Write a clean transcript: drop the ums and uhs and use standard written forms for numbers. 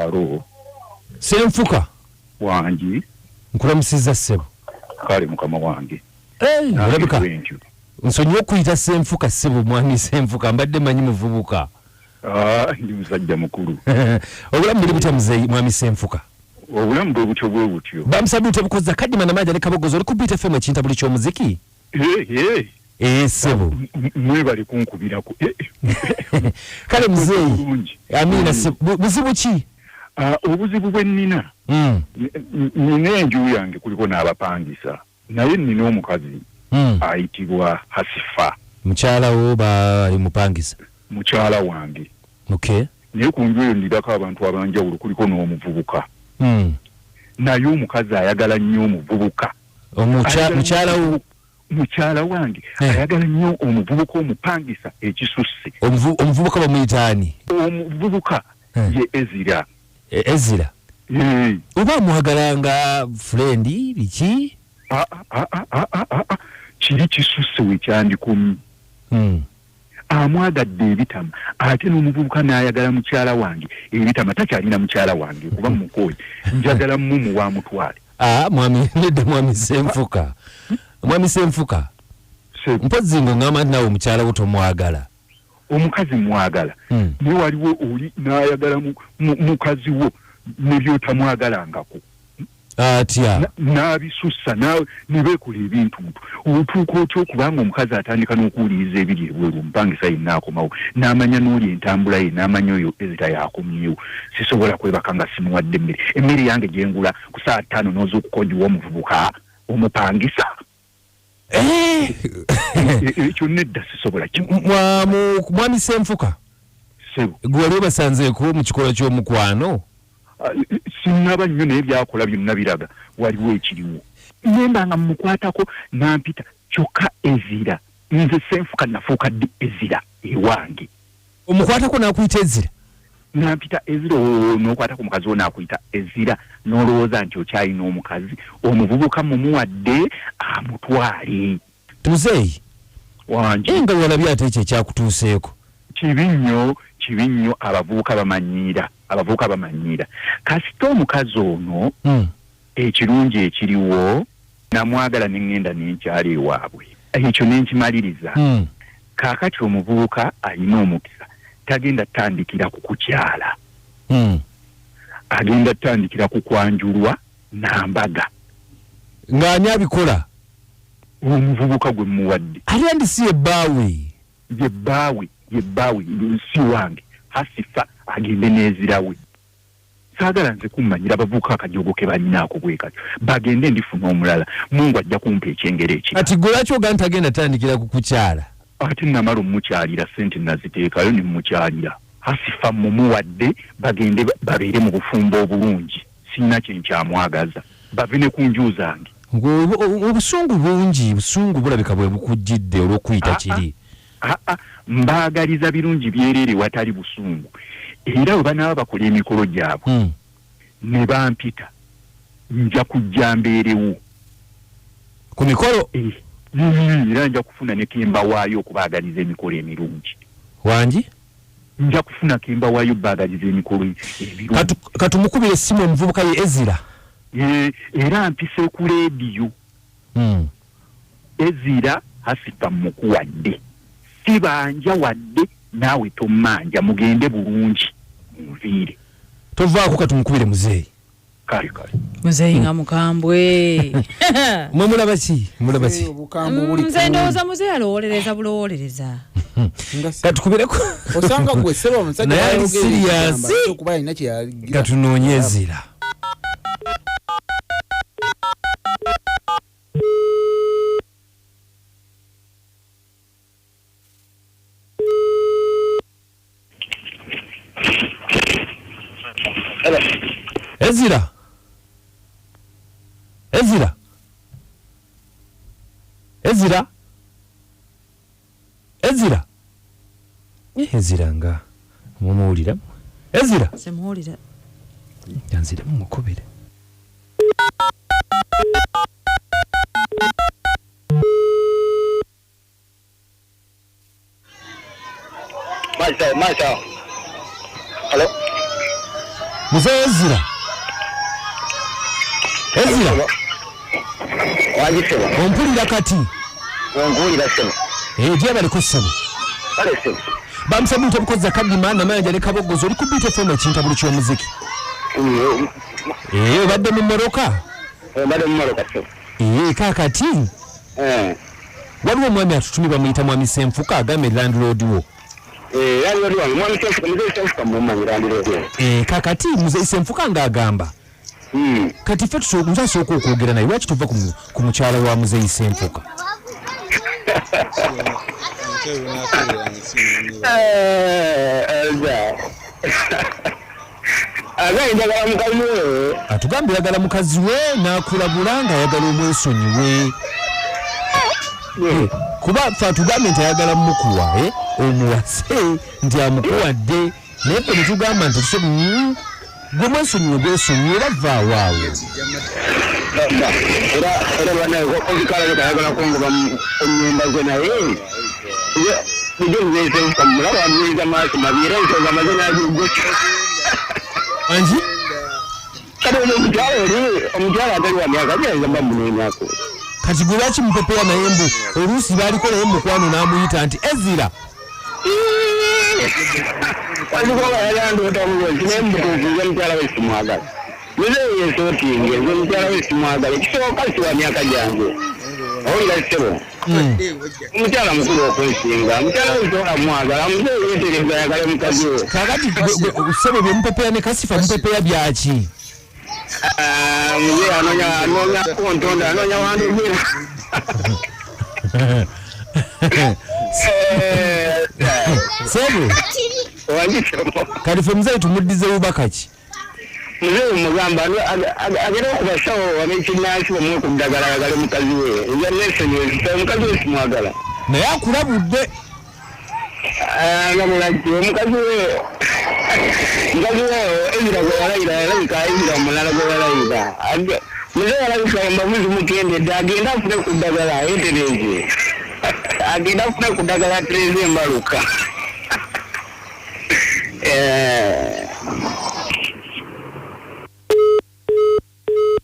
Aro. Senfuka. Wange. Nkulamusiza ssebo. Kale mukama wange. Olabika. Nsonyiwa okuyita Senfuka ssebo mwami Senfuka mbadde manyi muvubuka. Ndi musajja mukulu. Obulamu buli butya muzeeyi mwami Senfuka. Obulamu bwe butyo. Bamusabye otebukoza kadima na maji ali kabogozo oli ku BTFM ekintabuli ky'omuziki. Ssebo. Mwebale kunkubirako. Kale muzeeyi. Amina ssebo. Buzibu ki? Obuzibu bwe nnina. Nina enju yange kuliko n'abapangisa. Naye nina omukazi. Ayitibwa Hasifa. Mukyala wo bali mupangisa. Mukyala wange. Okay. Naye ku nju eyo ndidako abantu abanjawulo kuliko n'omuvubuka. Naye omukazi ayagala nnyo omuvubuka. Mukyala wange ayagala nnyo omuvubuka omupangisa ekisusse. Omuvubuka bamuyitaani? Omuvubuka ye Ezira. Ezira? Oba mwagalanga fulendi biki? Kiri kisusse wekyandikumi. Amwagadde ebitama ate n'omuvubuka n'ayagala mukyala wange ebitama takyalina mukyala wange kuba mukoyi njagala mumu wa mutwale. Mwami Senfuka. Mwami Senfuka. Mpozi ngo ngamba nawe mukyala wo tomwagala. Omukazi mwagala. Ne waliwo oli n'ayagala mukazi wo nebyotamwagalangako. Atya. N'abisussa ne beekola ebintu. Otuuka otyo kubanga omukazi atandika n'okuwuliriza ebiri ebweru omupangisa yenna akomawo n'amanya n'oli entambula ye n'amanya oyo Ezira yakomyewo. Sisobola kwebaka nga simuwadde emmere. Emmere yange gyengula ku saa 5 n'oza okukonjiwa omuvubuka omupangisa. Ekyo nedda sisobola kimu. Mwami Senfuka. Sebo. Gwe wali obasanzeeko mu kikola ky'omukwano? Sinaba nnyo naye byakola byonna biraga waliwo ekiriwo. Nembanga mmukwatako nampita kyokka Ezira. Nze Senfuka nafuuka ddi Ezira ewange. Omukwatako n'akuyita Ezira? Nampita Ezira n'okwatako omukazi wo n'akuyita Ezira n'olowooza nti okyalina omukazi omuvubuka mumuwadde amutwale. Muzeeyi. Wange. Nga walabye ate ekyo ekyakutuuseeko. Kibi nnyo abavubuka bamanyiira. Kasita omukazi ono ekirungi ekiriwo namwagala n'engenda n'enkyalo ewaabwe. Ekyo n'enkimaliriza. Kaakati omuvubuka alina omukisa tagenda tandikira ku kukyala. Agenda tandikira ku kwanjulwa n'ambaga. Ng'ani abikola? Omuvubuka gwe muwadde. Ate andi si yebbaawe. Yebbaawe si wange. Hasifa agende n'Ezirawe. Saagala nze kummanyira abavubuka akajogo ke balinaako bwe katyo. Bagende ndifuna omulala. Mungu ajja kumpa ekyengere eki. Ati gwe lwaki ogamba tagenda tandikira ku kukyala? Ate namala omukyalira ssente naziteekayo ne mukyalira. Hasifa mumuwadde bagende babeere mu bufumbo obulungi. Sina kye nkyamwagaza. Bave ne ku nju zange. Obusungu bungi, busungu bulabika bwe bukujjidde olw'okuyita kiri. Mbaagaliza birungi byerere watali busungu. Era bwe banaaba bakola emikolo gyabwe ne bampita nja kujja mbeerewo ku mikolo. Era nja kufuna ne kemba waayo okubaagaliza emikolo emirungi. Wangi? Nja kufuna kemba waayo okubaagaliza emikolo emirungi. Katumukubire essimu omuvubuka ye Ezira. Era mpise ku leediyo. Ezira Hasifa mukuwadde. Sibanja wadde naawe tomanja mugende bulungi nviire. Tovaako katumukubire muzeeyi. Kale. Muzeeyi nga mukambwe. Mulaba ki? Nze ndowooza muzeeyi alowolereza bulowolereza. Katukubireko. Osanga gwe sebo omusajja ayogera okuba alina kye katunoonye Ezira. Ezira. Ezira nga mumuwulira. Ezira. Semuwulira. Yanzire mumukubire. Maisha. Hello. Mzee Ezra. Wajiseba. Mpulira kati. Mpulira sebo. Gye bali ku ssebo. Bale sebo. Bamusabu ntobukoza kadima na manja ne kabogozo oli ku BTFM ekintabuli ky'omuziki. Obadde mu Moroka? Obadde mu Moroka sebo. Kakati. Waliwo omwami atutumye bamuyita mwami Senfuka agambe landlord wo. Landlord wange mwami Senfuka muzee Senfuka mumanyi landlord wo. Kakati muzee Senfuka ng'agamba. Kati ffe tusooka okwogera naye lwaki tuva ku mukyala wa muzee Senfuka? Atugambye yagala mukazi we n'akulabula ng'ayagala omwesonyiwe. Kuba ffe atugambye nti ayagala mukuwa omuwase nti amukuwadde naye ffe ne tugamba nti gwe mwesonyiwe gwesonyiwe bava awaawo. Era banaye ozikala ayagala kungoba ennyumba ze naye nigeze Senfuka mulaba amuyinza maaso mabiira ensonga amaze n'agiruggosa. Anji? Kati omukyala atali wa myaka gyayinza bamuneenyako. Kati gwe lwaki mupepeya naye mbu oluusi baaliko naye mukwano n'amuyita nti Ezira. Wazikoba yagandoota omulungi naye mubutuufu mukyala we simwagala. Muzee yesootinge nze mukyala we simwagala ekisooka si wa myaka gyange. Owulira ssebo. Mukyala mukulu okwensinga mukyala we sobola mwagala muzee yeetereza ayagale mukazi we. Kakati ssebo bye mupepeya ne Kasifa mupepeya byaki? Muzee anoonya kontonda anoonya wandugira. Sebo. Kati ffe muzee tumuddize bubaka ki? Muzee mugamba agera okubasawo abekinnansi bamwe ku ddagala ayagale mukazi we. Eya nesonyiwe mukazi we simwagala. Naye akulabudde. Namulagi omukazi we Ezira gwe yalayira yalabika Ezira omulala gwe yalayira. Muzee yalabika mbamuzi mukendedde agenda afune ku ddagala yeetereze. Agenda afune ku ddagala Tereza Embaluka.